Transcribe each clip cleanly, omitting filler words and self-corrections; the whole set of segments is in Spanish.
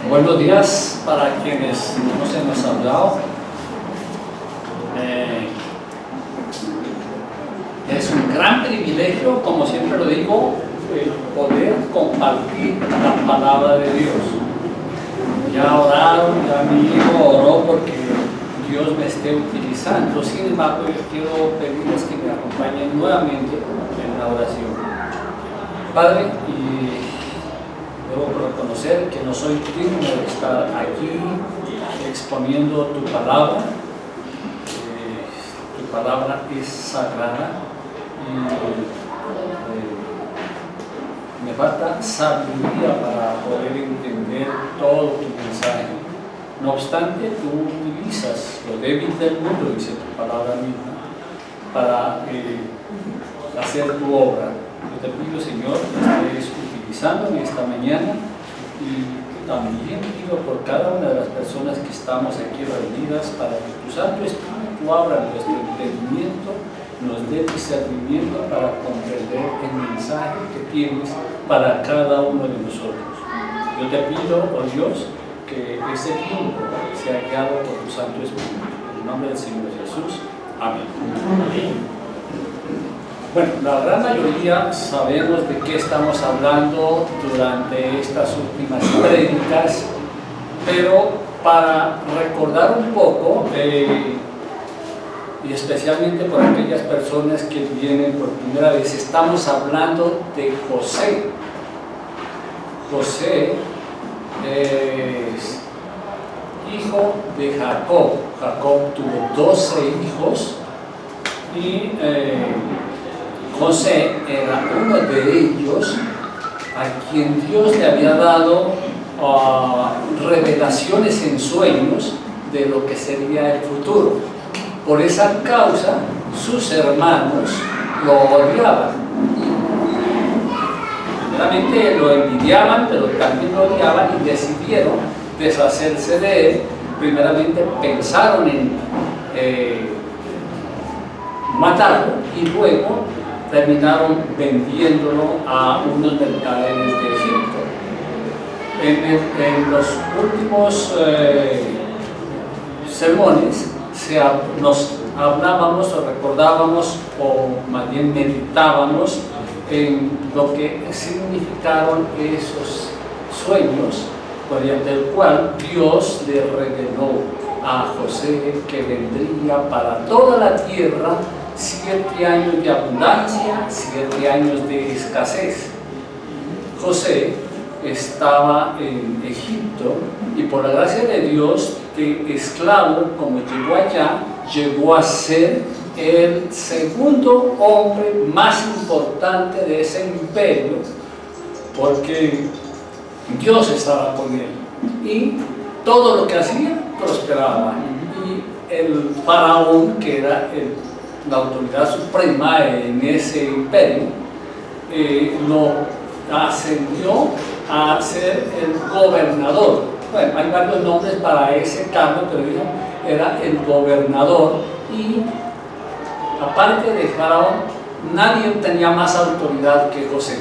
Buenos días para quienes no nos hemos hablado. Es un gran privilegio, como siempre lo digo, el poder compartir la palabra de Dios. Ya oraron, ya mi hijo oró porque Dios me esté utilizando. Sin embargo, yo quiero pedirles que me acompañen nuevamente en la oración. Padre, debo reconocer que no soy digno de estar aquí exponiendo tu palabra. Tu palabra es sagrada y me falta sabiduría para poder entender todo tu mensaje. No obstante, tú utilizas lo débil del mundo, dice tu palabra misma, para hacer tu obra. Yo te pido, Señor, que estés utilizándome esta mañana y también pido por cada una de las personas que estamos aquí reunidas para que tu Santo Espíritu abra nuestro entendimiento, nos dé discernimiento para comprender el mensaje que tienes para cada uno de nosotros. Yo te pido, oh Dios, que ese tiempo sea guiado por tu Santo Espíritu. En el nombre del Señor Jesús. Amén. Amén. Bueno, la gran mayoría sabemos de qué estamos hablando durante estas últimas prédicas, pero para recordar un poco, y especialmente por aquellas personas que vienen por primera vez, estamos hablando de José. José es hijo de Jacob. Jacob tuvo 12 hijos y José era uno de ellos a quien Dios le había dado revelaciones en sueños de lo que sería el futuro. Por esa causa, sus hermanos lo odiaban. Primeramente lo envidiaban, pero también lo odiaban y decidieron deshacerse de él. Primeramente pensaron en matarlo y luego terminaron vendiéndolo a unos mercaderes de Egipto. En los últimos sermones nos hablábamos o recordábamos o más bien meditábamos en lo que significaron esos sueños mediante el cual Dios le reveló a José que vendría para toda la tierra 7 años de abundancia, 7 años de escasez. José estaba en Egipto y por la gracia de Dios, de esclavo, como llegó allá, llegó a ser el segundo hombre más importante de ese imperio, porque Dios estaba con él y todo lo que hacía prosperaba. Y el faraón, que era la autoridad suprema en ese imperio, lo ascendió a ser el gobernador. Bueno, hay varios nombres para ese cargo, pero era el gobernador. Y aparte de faraón, nadie tenía más autoridad que José.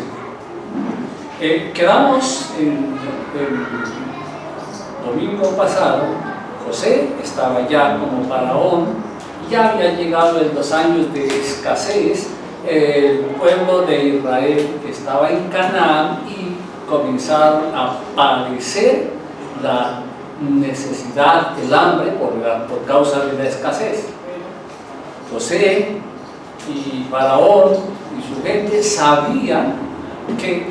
Quedamos el domingo pasado. José estaba ya como faraón, ya había llegado en los años de escasez, el pueblo de Israel que estaba en Canaán y comenzaron a padecer la necesidad, el hambre por causa de la escasez. José y Faraón y su gente sabían que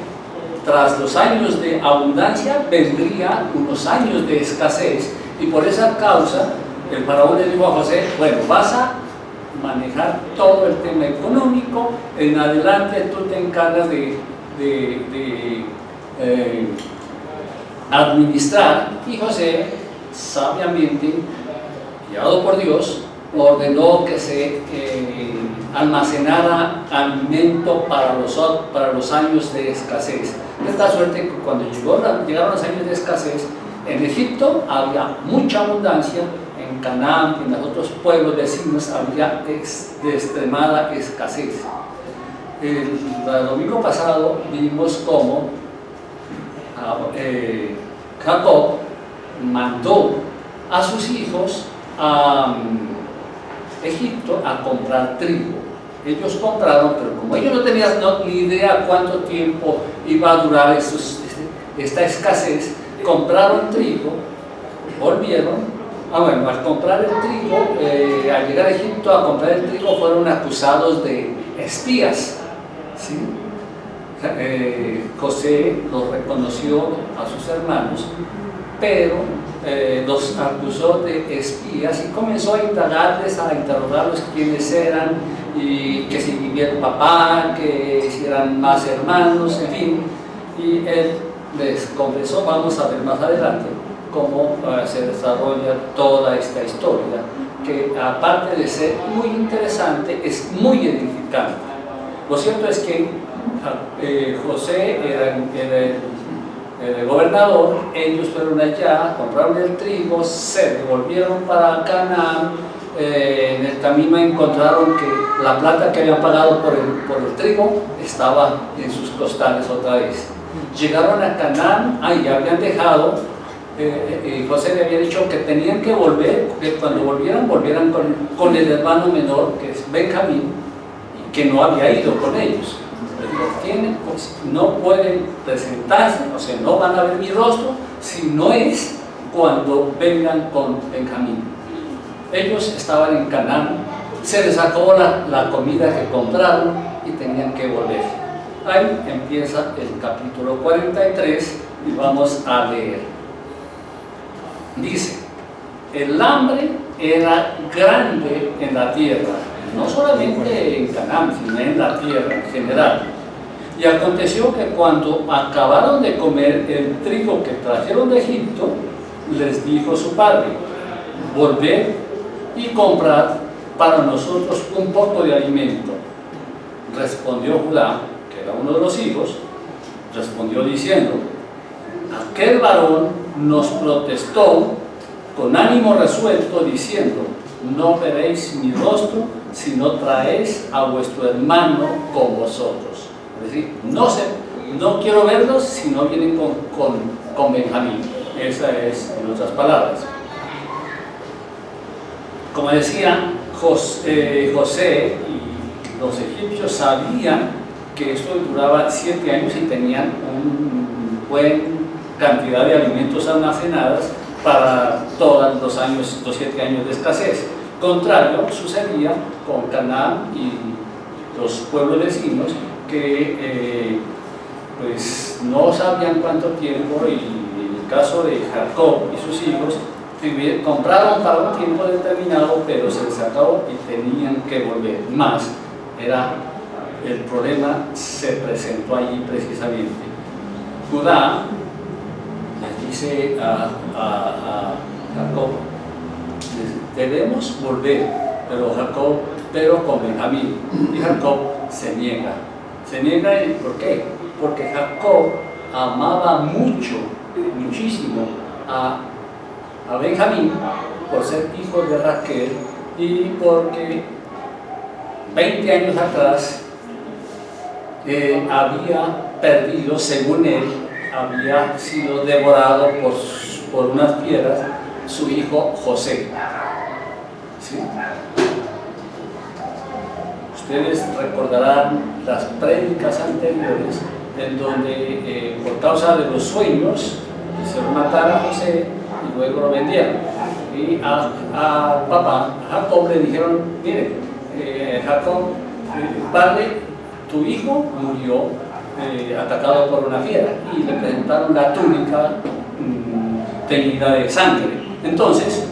tras los años de abundancia vendrían unos años de escasez y por esa causa el faraón le dijo a José: bueno, vas a manejar todo el tema económico, en adelante tú te encargas de administrar. Y José, sabiamente, guiado por Dios, ordenó que se almacenara alimento para los años de escasez. De esta suerte que cuando llegaron los años de escasez, en Egipto había mucha abundancia, en Canaán y en los otros pueblos vecinos había de extremada escasez. El domingo pasado vimos cómo Jacob mandó a sus hijos a Egipto a comprar trigo. Ellos compraron, pero como ellos no tenían ni idea cuánto tiempo iba a durar esta escasez, compraron trigo, volvieron. Bueno, al comprar el trigo, al llegar a Egipto a comprar el trigo, fueron acusados de espías, ¿sí? José los reconoció a sus hermanos, pero los acusó de espías y comenzó a indagarles, a interrogarlos quiénes eran, y que si vivía el papá, que si eran más hermanos, en fin. Y él les confesó, vamos a ver más adelante, cómo se desarrolla toda esta historia, que aparte de ser muy interesante, es muy edificante. Lo cierto es que José era el gobernador, ellos fueron allá, compraron el trigo, se devolvieron para Canaán. En el camino encontraron que la plata que habían pagado por el trigo estaba en sus costales otra vez. Llegaron a Canaán, ahí habían dejado, José le había dicho que tenían que volver, que cuando volvieran con el hermano menor, que es Benjamín, que no había ido con ellos. Pues, no pueden presentarse, o sea, no van a ver mi rostro si no es cuando vengan con Benjamín. Ellos estaban en Canaán, se les acabó la comida que compraron y tenían que volver. Ahí empieza el capítulo 43 y vamos a leer. Dice: el hambre era grande en la tierra, no solamente en Canaán, sino en la tierra en general. Y aconteció que cuando acabaron de comer el trigo que trajeron de Egipto, les dijo su padre: volved y comprad para nosotros un poco de alimento. Respondió Judá, que era uno de los hijos, respondió diciendo: aquel varón nos protestó con ánimo resuelto, diciendo: no veréis mi rostro si no traéis a vuestro hermano con vosotros. Es decir, no quiero verlos si no vienen con Benjamín. Esa es, en otras palabras. Como decía, José y los egipcios sabían que esto duraba 7 años y tenían una buena cantidad de alimentos almacenados para todos los 7 años de escasez. Contrario sucedía con Canaán y los pueblos vecinos, que pues no sabían cuánto tiempo, y en el caso de Jacob y sus hijos compraron para un tiempo determinado, pero se les acabó y tenían que volver. Más el problema se presentó allí precisamente. Judá les dice a Jacob: debemos volver, pero con Benjamín. Y Jacob se niega. ¿Y por qué? Porque Jacob amaba muchísimo a Benjamín por ser hijo de Raquel, y porque 20 años atrás había perdido, según él, había sido devorado por unas piedras su hijo José. ¿Sí? Ustedes recordarán las prédicas anteriores en donde por causa de los sueños quisieron matar a José y luego lo vendieron. Y a Jacob le dijeron: mire, Jacob, padre, tu hijo murió atacado por una fiera, y le presentaron la túnica teñida de sangre. Entonces,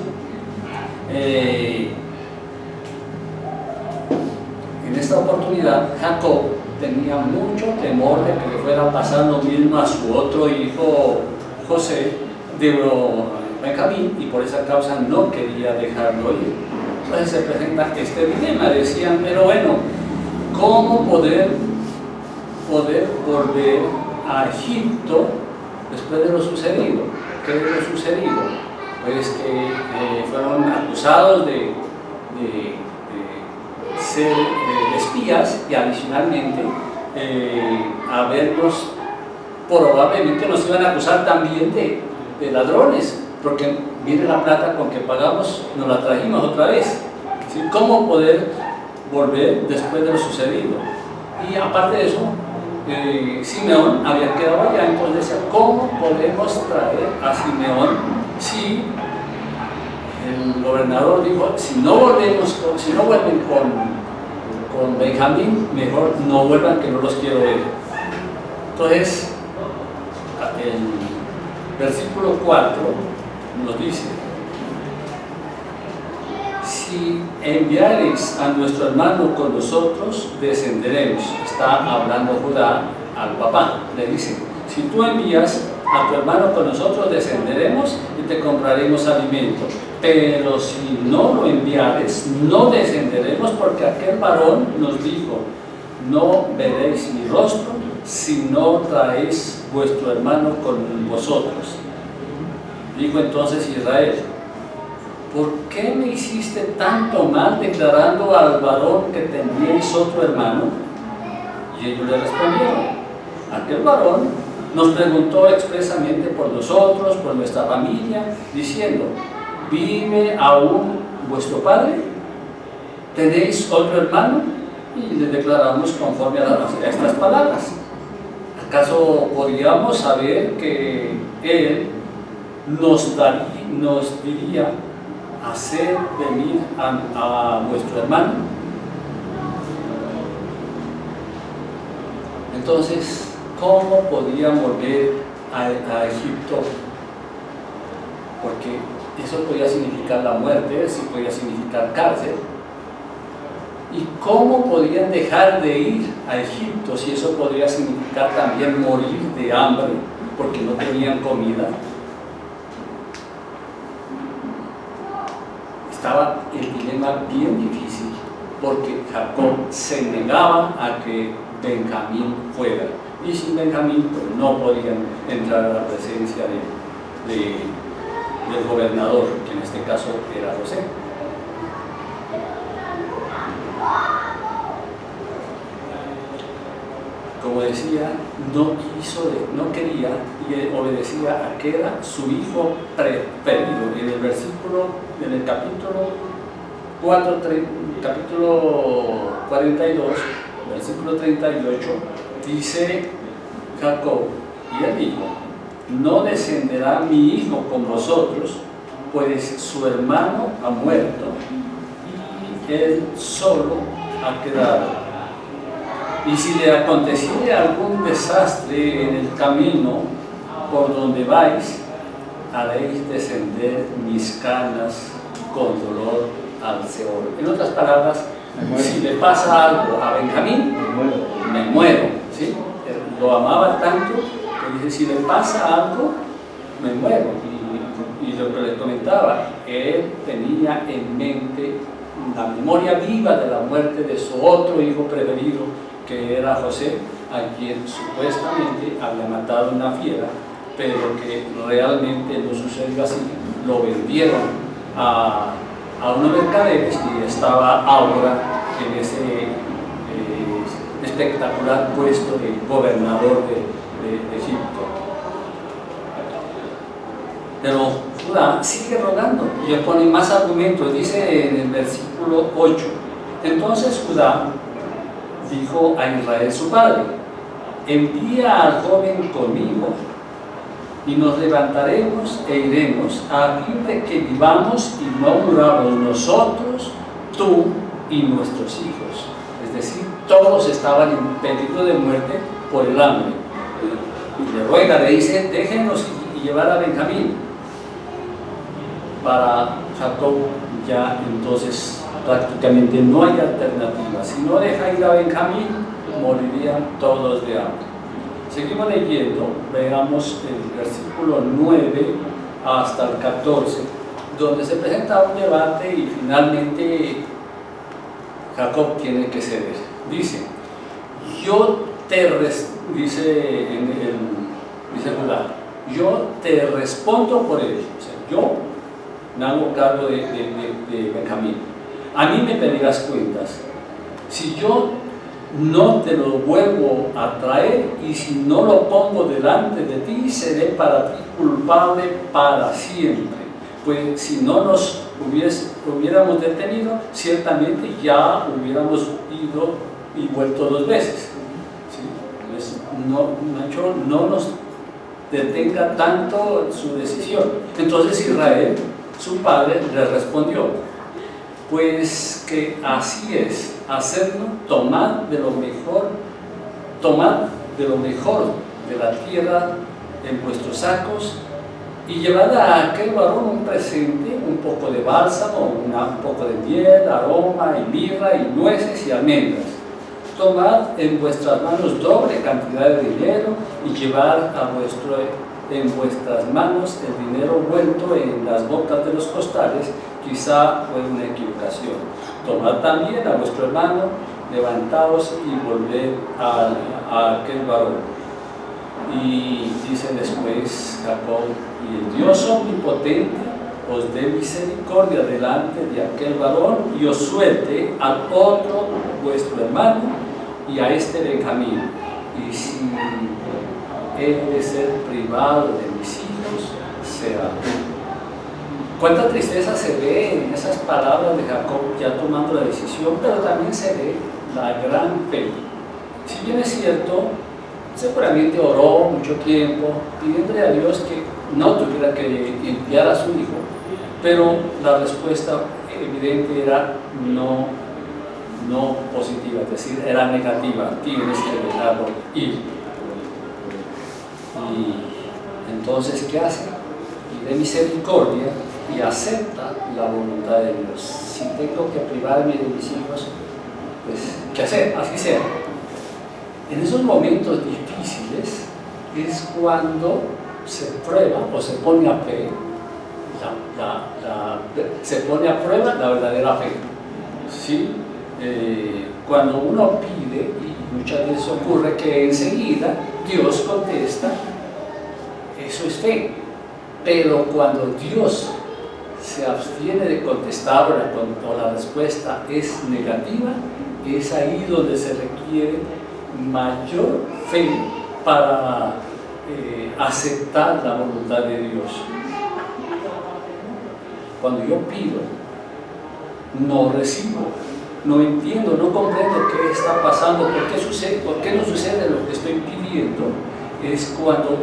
en esta oportunidad, Jacob tenía mucho temor de que le fuera a pasar lo mismo a su otro hijo José, Benjamín, y por esa causa no quería dejarlo ir. Entonces se presenta este dilema. Decían: pero bueno, ¿cómo poder volver a Egipto después de lo sucedido? ¿Qué es lo sucedido? Pues que fueron acusados de ser espías, y adicionalmente probablemente nos iban a acusar también de ladrones, porque mire la plata con que pagamos, nos la trajimos otra vez. ¿Sí? ¿Cómo poder volver después de lo sucedido? Y aparte de eso, Simeón había quedado allá, entonces decía, ¿cómo podemos traer a Simeón si el gobernador dijo, si no vuelven con Benjamín, mejor no vuelvan, que no los quiero ver? Entonces, el versículo 4 nos dice, si enviareis a nuestro hermano con nosotros, descenderemos. Está hablando Judá al papá, le dice, si tú envías a tu hermano con nosotros, descenderemos y te compraremos alimento. Pero si no lo enviares, no descenderemos, porque aquel varón nos dijo, no veréis mi rostro si no traéis vuestro hermano con vosotros. Dijo entonces Israel, ¿por qué me hiciste tanto mal declarando al varón que teníais otro hermano? Y ellos le respondieron, aquel varón nos preguntó expresamente por nosotros, por nuestra familia, diciendo, ¿vive aún vuestro padre? ¿Tenéis otro hermano? Y le declaramos conforme a estas palabras. ¿Acaso podríamos saber que él nos diría hacer venir a nuestro hermano? Entonces, ¿cómo podían volver a Egipto? Porque eso podía significar la muerte, sí podía significar cárcel. ¿Y cómo podían dejar de ir a Egipto si eso podría significar también morir de hambre porque no tenían comida? Estaba el dilema bien difícil, porque Jacob se negaba a que Benjamín fuera, y sin Benjamín pues, no podían entrar a la presencia del gobernador, que en este caso era José. Como decía, no quería y obedecía a que era su hijo preferido. En el capítulo 42, versículo 38, dice Jacob, y él dijo, no descenderá mi hijo con vosotros, pues su hermano ha muerto y él solo ha quedado. Y si le aconteciere algún desastre en el camino por donde vais, haréis descender mis canas con dolor al Seol. En otras palabras, si le pasa algo a Benjamín, me muero. ¿Sí? Lo amaba tanto que dice, si le pasa algo, me muero. Y lo que les comentaba, él tenía en mente la memoria viva de la muerte de su otro hijo preferido, que era José, a quien supuestamente había matado una fiera, pero que realmente no sucedió así. Lo vendieron a unos mercaderes y estaba ahora en ese espectacular puesto de gobernador de Egipto. Pero Judá sigue rogando y le pone más argumentos. Dice en el versículo 8, entonces Judá dijo a Israel su padre, envía al joven conmigo y nos levantaremos e iremos a fin de que vivamos y no muramos nosotros, tú y nuestros hijos. Es decir, todos estaban en peligro de muerte por el hambre. Y le ruega, le dice, déjenos y llevar a Benjamín. Para Jacob ya entonces prácticamente no hay alternativa. Si no deja ir a Benjamín, morirían todos de hambre. Seguimos leyendo, veamos el versículo 9 hasta el 14, donde se presenta un debate y finalmente Jacob tiene que ceder. Dice, dice Judá, yo te respondo por él. O sea, yo me hago cargo de Benjamín. A mí me pedirás cuentas. Si yo no te lo vuelvo a traer, y si no lo pongo delante de ti, seré para ti culpable para siempre. Pues si no nos hubiéramos detenido, ciertamente ya hubiéramos ido y vuelto 2 veces. ¿Sí? Pues no nos detenga tanto su decisión. Entonces Israel, su padre, le respondió: pues que así es, hacerlo, tomad de lo mejor de la tierra en vuestros sacos, y llevad a aquel varón un presente, un poco de bálsamo, un poco de miel, aroma y mirra y nueces y almendras. Tomad en vuestras manos doble cantidad de dinero, y llevad en vuestras manos el dinero vuelto en las bocas de los costales. Quizá fue una equivocación. Tomad también a vuestro hermano, levantaos y volved a aquel varón. Y dice después Jacob: y el Dios omnipotente os dé misericordia delante de aquel varón, y os suelte al otro vuestro hermano y a este Benjamín. Y si he de ser privado de mis hijos, será. Cuánta tristeza se ve en esas palabras de Jacob ya tomando la decisión, pero también se ve la gran fe. Si bien es cierto, seguramente oró mucho tiempo pidiéndole a Dios que no tuviera que enviar a su hijo, pero la respuesta evidente era no positiva, es decir, era negativa: tienes que dejarlo ir. Y entonces, ¿qué hace? Pide misericordia y acepta la voluntad de Dios. Si tengo que privarme de mis hijos, pues, ¿qué hacer? Así sea. En esos momentos difíciles es cuando se prueba o se pone a fe, se pone a prueba la verdadera fe. ¿Sí? Cuando uno pide, y muchas veces ocurre que enseguida Dios contesta, eso es fe. Pero cuando Dios se abstiene de contestar o la respuesta es negativa, es ahí donde se requiere mayor fe para aceptar la voluntad de Dios. Cuando yo pido, no recibo, no entiendo, no comprendo qué está pasando, por qué no sucede lo que estoy pidiendo, es cuando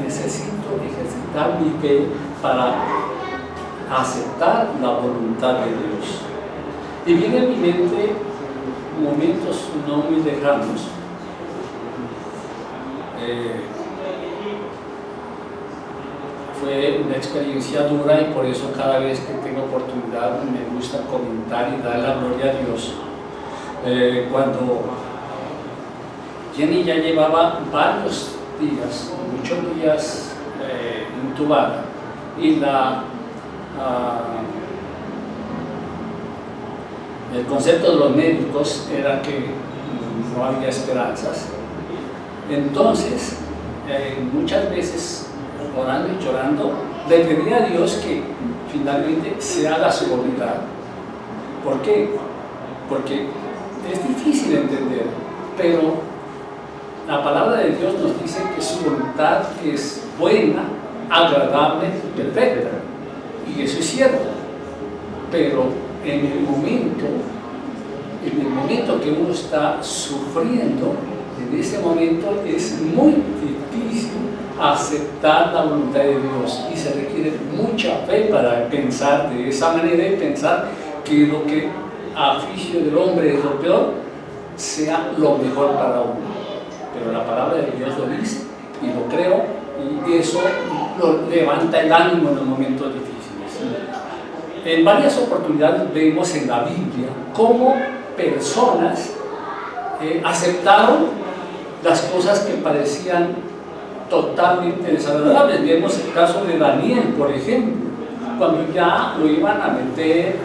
necesito ejercitar mi fe para aceptar la voluntad de Dios. Y viene a mi mente momentos no muy lejanos. Fue una experiencia dura, y por eso cada vez que tengo oportunidad me gusta comentar y dar la gloria a Dios. Cuando Jenny ya llevaba varios días, muchos días intubada, y el concepto de los médicos era que no había esperanzas. Entonces, muchas veces, orando y llorando, le pedí a Dios que finalmente se haga su voluntad. ¿Por qué? Porque es difícil entender, pero la palabra de Dios nos dice que su voluntad es buena, agradable y perfecta. Y eso es cierto. Pero en el momento que uno está sufriendo, en ese momento es muy difícil aceptar la voluntad de Dios, y se requiere mucha fe para pensar de esa manera y pensar que lo que a juicio del hombre es lo peor sea lo mejor para uno. Pero la palabra de Dios lo dice, y lo creo, y eso lo levanta el ánimo en los momentos difíciles. En varias oportunidades vemos en la Biblia cómo personas aceptaron las cosas que parecían totalmente desagradables. Vemos el caso de Daniel, por ejemplo, cuando ya lo iban a meter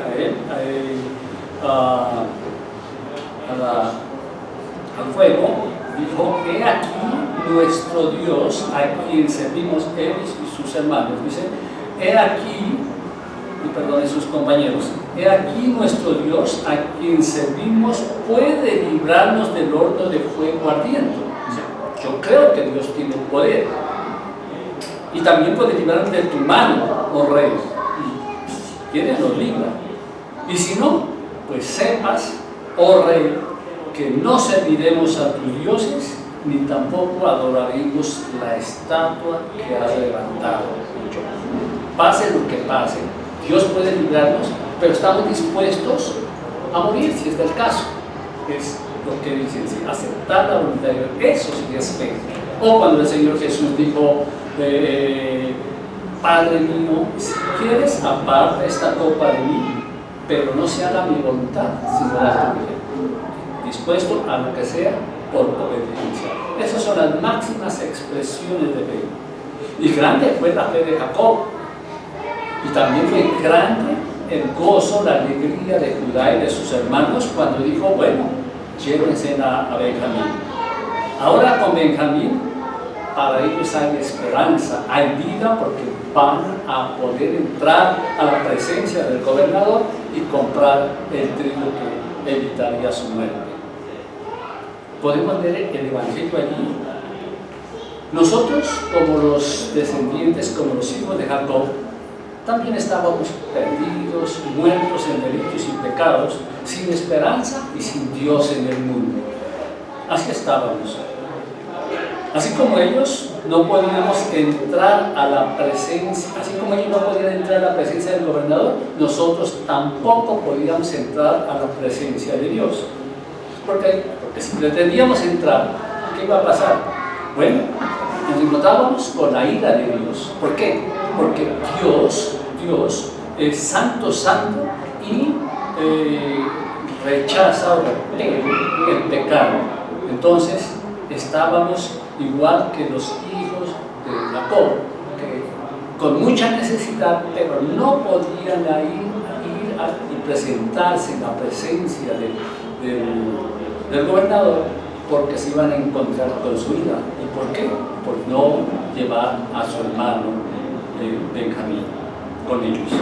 al fuego, dijo: he aquí nuestro Dios, a quien servimos él y sus hermanos. Dice: he aquí y perdone sus compañeros, he aquí nuestro Dios a quien servimos puede librarnos del horno de fuego ardiente. O sea, yo creo que Dios tiene poder y también puede librarnos de tu mano, oh rey. Y si quiere nos libra, y si no, pues sepas, oh rey, que no serviremos a tus dioses ni tampoco adoraremos la estatua que has levantado. Pase lo que pase, Dios puede librarnos, pero estamos dispuestos a morir si es del caso. Es lo que dicen, si aceptar la voluntad de Dios, eso sí es fe. O cuando el Señor Jesús dijo, Padre mío, si quieres, aparta esta copa de mí, pero no se haga mi voluntad, sino la tuya. Dispuesto a lo que sea por obediencia. Esas son las máximas expresiones de fe. Y grande fue la fe de Jacob. Y también fue grande el gozo, la alegría de Judá y de sus hermanos cuando dijo, bueno, llévense a Benjamín. Ahora con Benjamín, para ellos hay esperanza, hay vida, porque van a poder entrar a la presencia del gobernador y comprar el trigo que evitaría su muerte. Podemos ver el Evangelio allí. Nosotros, como los descendientes, como los hijos de Jacob, también estábamos perdidos, muertos en delitos y pecados, sin esperanza y sin Dios en el mundo. Así estábamos. Así como ellos no podíamos entrar a la presencia, así como ellos no podían entrar a la presencia del gobernador, nosotros tampoco podíamos entrar a la presencia de Dios. Porque si pretendíamos entrar, ¿qué iba a pasar? Bueno, nos encontrábamos con la ira de Dios. ¿Por qué? Porque Dios es santo, santo y rechaza o repele el pecado. Entonces estábamos igual que los hijos de Jacob, que con mucha necesidad, pero no podían ir y presentarse en la presencia del gobernador, porque se iban a encontrar con su ira. ¿Y por qué? Por no llevar a su hermano Benjamín con ellos.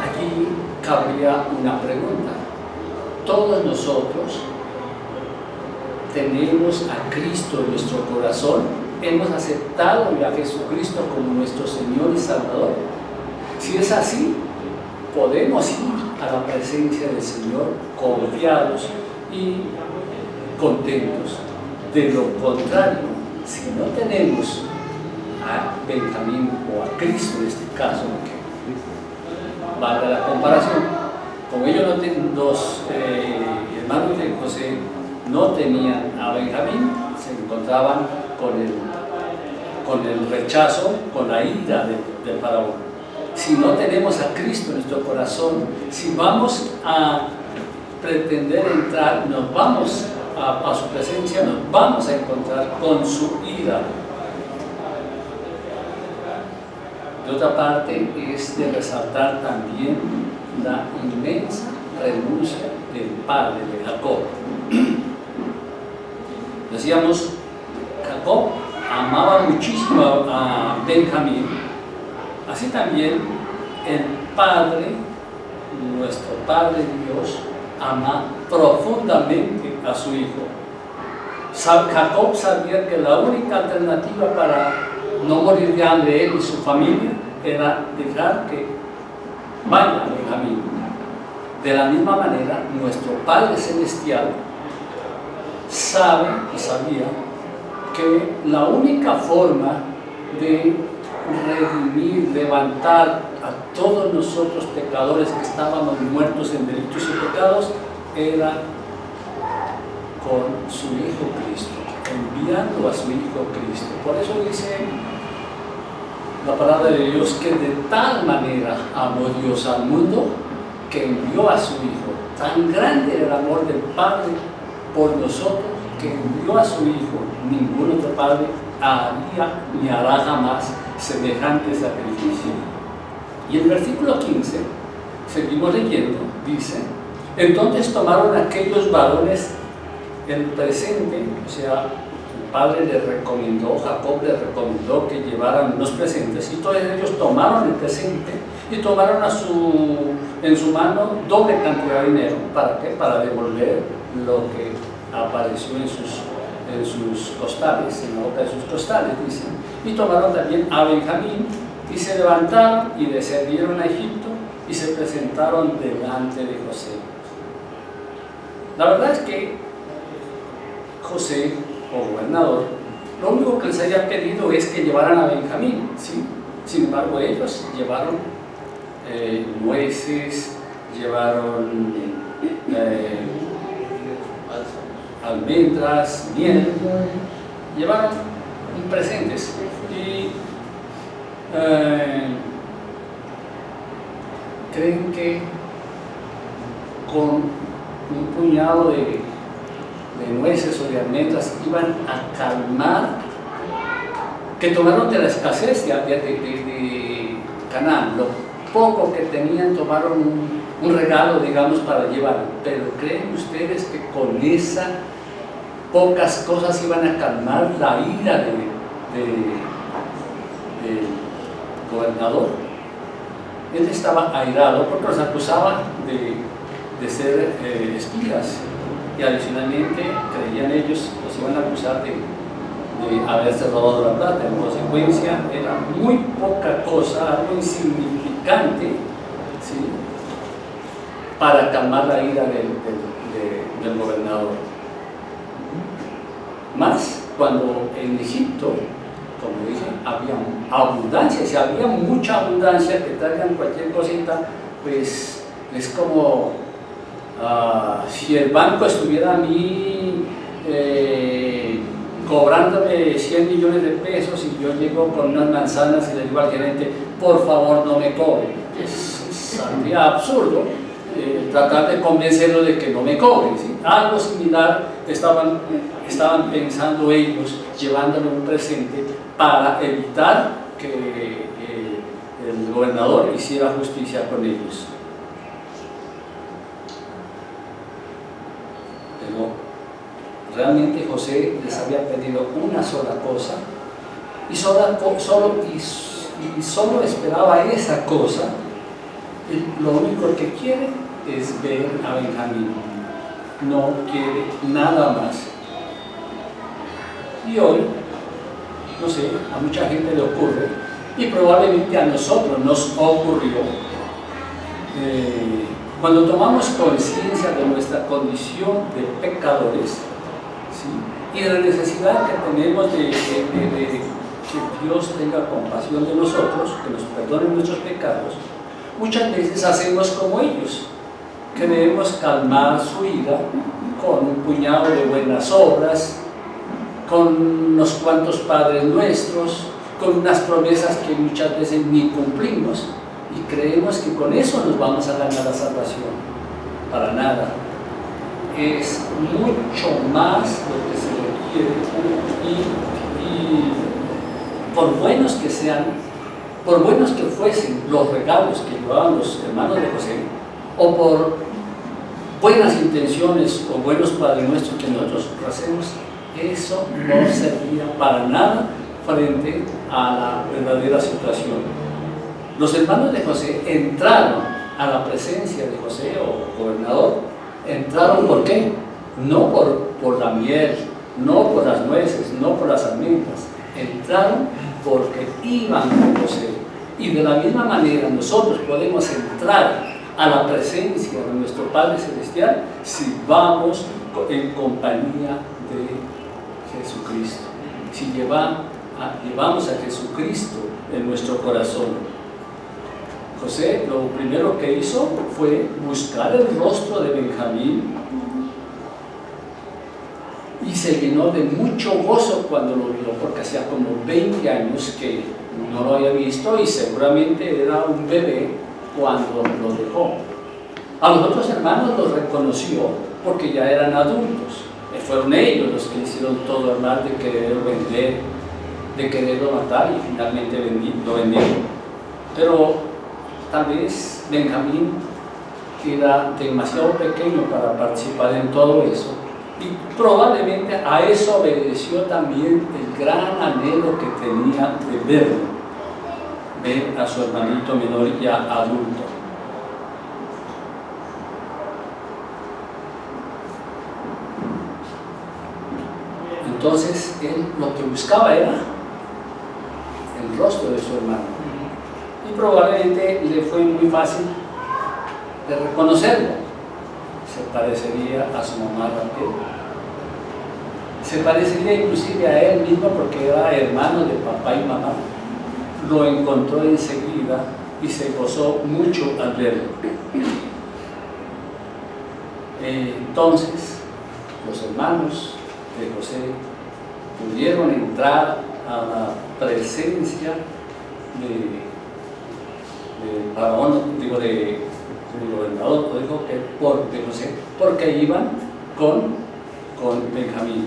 Aquí cabría una pregunta. Todos nosotros tenemos a Cristo en nuestro corazón, hemos aceptado a Jesucristo como nuestro Señor y Salvador. Si es así, podemos ir a la presencia del Señor confiados y contentos. De lo contrario, si no tenemos a Benjamín o a Cristo en este caso, que valga la comparación, como ellos los hermanos de José no tenían a Benjamín, se encontraban con el rechazo, con la ira del faraón. Si no tenemos a Cristo en nuestro corazón, si vamos a pretender entrar, nos vamos a su presencia, nos vamos a encontrar con su ira. De otra parte, es de resaltar también la inmensa renuncia del padre de Jacob. Decíamos, Jacob amaba muchísimo a Benjamín. Así también el Padre, nuestro Padre Dios, ama profundamente a su Hijo. Jacob sabía que la única alternativa para no morir de hambre él y su familia era dejar que vaya Benjamín. De la misma manera, nuestro Padre Celestial sabe y sabía que la única forma de redimir, levantar a todos nosotros pecadores que estábamos muertos en delitos y pecados era con su Hijo Cristo, enviando a su Hijo Cristo. Por eso dice la palabra de Dios que de tal manera amó Dios al mundo que envió a su Hijo. Tan grande era el amor del Padre por nosotros que envió a su Hijo. Ningún otro Padre haría ni hará jamás semejante sacrificio. Y el versículo 15, seguimos leyendo, dice: entonces tomaron aquellos varones el presente, o sea, el padre le recomendó, Jacob le recomendó que llevaran los presentes, y todos ellos tomaron el presente y tomaron en su mano doble cantidad de dinero. ¿Para qué? Para devolver lo que apareció en sus costales, en la boca de sus costales, dicen. Y tomaron también a Benjamín y se levantaron y descendieron a Egipto y se presentaron delante de José. La verdad es que José, o gobernador, lo único que les había pedido es que llevaran a Benjamín, ¿sí? Sin embargo, ellos llevaron nueces, llevaron almendras, miel, llevaron presentes. Y creen que con un puñado de nueces o de almendras iban a calmar, que tomaron de la escasez de Canaán, lo poco que tenían, tomaron un regalo, digamos, para llevar. Pero ¿creen ustedes que con esas pocas cosas iban a calmar la ira del gobernador? Él estaba airado porque los acusaba de ser espías, y adicionalmente creían ellos, los iban a acusar de haberse robado la plata. En consecuencia, era muy poca cosa, algo insignificante, ¿sí?, para calmar la ira del gobernador. Más cuando en Egipto, como dije, había abundancia. Si había mucha abundancia, que traigan cualquier cosita, pues es como si el banco estuviera a mí cobrándome 100 millones de pesos y yo llego con unas manzanas y le digo al gerente, por favor no me cobre. Sería absurdo tratar de convencerlo de que no me cobre, ¿sí? Algo similar estaban pensando ellos, llevándole un presente para evitar que el gobernador hiciera justicia con ellos. Pero realmente José les había pedido una sola cosa, y solo esperaba esa cosa. Lo único que quiere es ver a Benjamín, no quiere nada más. Y hoy, no sé, a mucha gente le ocurre, y probablemente a nosotros nos ocurrió, cuando tomamos conciencia de nuestra condición de pecadores, ¿sí?, y de la necesidad que tenemos de que Dios tenga compasión de nosotros, que nos perdone nuestros pecados, muchas veces hacemos como ellos. Queremos calmar su ira con un puñado de buenas obras, con unos cuantos padres nuestros, con unas promesas que muchas veces ni cumplimos, y creemos que con eso nos vamos a ganar la salvación. Para nada. Es mucho más lo que se requiere, y por buenos que sean, por buenos que fuesen los regalos que llevaban los hermanos de José, o por buenas intenciones o buenos padres nuestros que nosotros hacemos, eso no servía para nada frente a la verdadera situación. Los hermanos de José entraron a la presencia de José, o gobernador. Entraron ¿por qué? No por la miel, no por las nueces, no por las almendras. Entraron porque iban con José. Y de la misma manera nosotros podemos entrar a la presencia de nuestro Padre Celestial si vamos en compañía de Jesucristo, si llevamos a Jesucristo en nuestro corazón. José lo primero que hizo fue buscar el rostro de Benjamín, y se llenó de mucho gozo cuando lo vio, porque hacía como 20 años que no lo había visto, y seguramente era un bebé cuando lo dejó. A los otros hermanos los reconoció porque ya eran adultos. Fueron ellos los que hicieron todo el mal de quererlo vender, de quererlo matar, y finalmente lo vendieron. Pero tal vez Benjamín era demasiado pequeño para participar en todo eso, Y probablemente a eso obedeció también el gran anhelo que tenía de ver a su hermanito menor ya adulto. Entonces él lo que buscaba era el rostro de su hermano. Y probablemente le fue muy fácil de reconocerlo. Se parecería a su mamá Raquel. Se parecería inclusive a él mismo porque era hermano de papá y mamá. Lo encontró enseguida y se gozó mucho al verlo. Entonces, los hermanos de José pudieron entrar a la presencia de Faraón, del gobernador, de José, porque iban con Benjamín.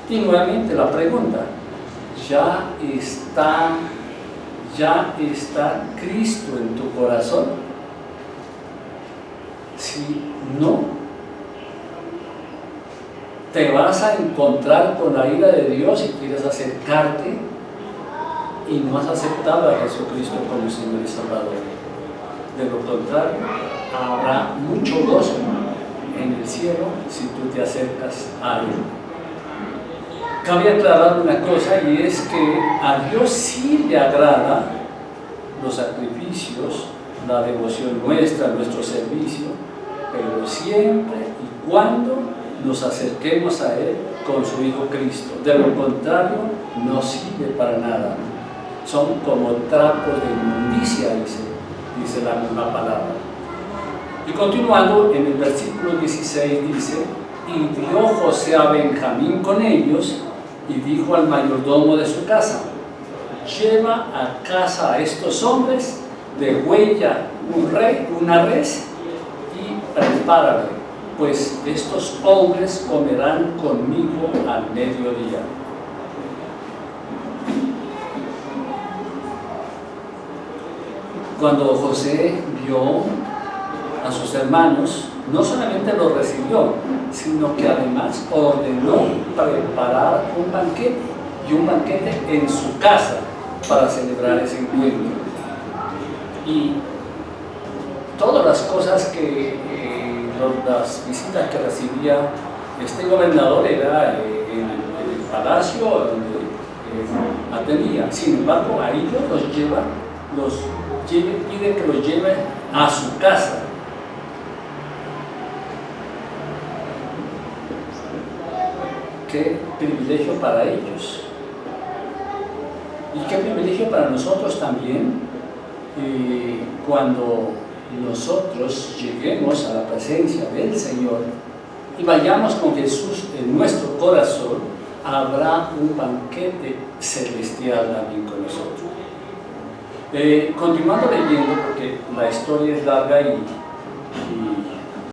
Y nuevamente la pregunta, ¿ya está Cristo en tu corazón? Si no, te vas a encontrar con la ira de Dios y quieres acercarte y no has aceptado a Jesucristo como Señor y Salvador. De lo contrario, habrá mucho gozo en el cielo si tú te acercas a Él. Cabe aclarar una cosa, y es que a Dios sí le agrada los sacrificios, la devoción nuestra, nuestro servicio, pero siempre y cuando nos acerquemos a Él con su Hijo Cristo. De lo contrario, no sirve para nada. Son como trapos de inmundicia, dice la misma palabra. Y continuando, en el versículo 16 dice: y dio José a Benjamín con ellos, y dijo al mayordomo de su casa: lleva a casa a estos hombres, degüella una res y prepárale, pues estos hombres comerán conmigo al mediodía. Cuando José vio a sus hermanos, no solamente los recibió, sino que además ordenó preparar un banquete, y un banquete en su casa para celebrar ese encuentro. Y todas las cosas las visitas que recibía este gobernador era en el palacio donde atendía. Sin embargo, a ellos pide que los lleve a su casa. Qué privilegio para ellos y qué privilegio para nosotros también, cuando nosotros lleguemos a la presencia del Señor y vayamos con Jesús en nuestro corazón, habrá un banquete celestial también con nosotros. Continuando leyendo, porque la historia es larga y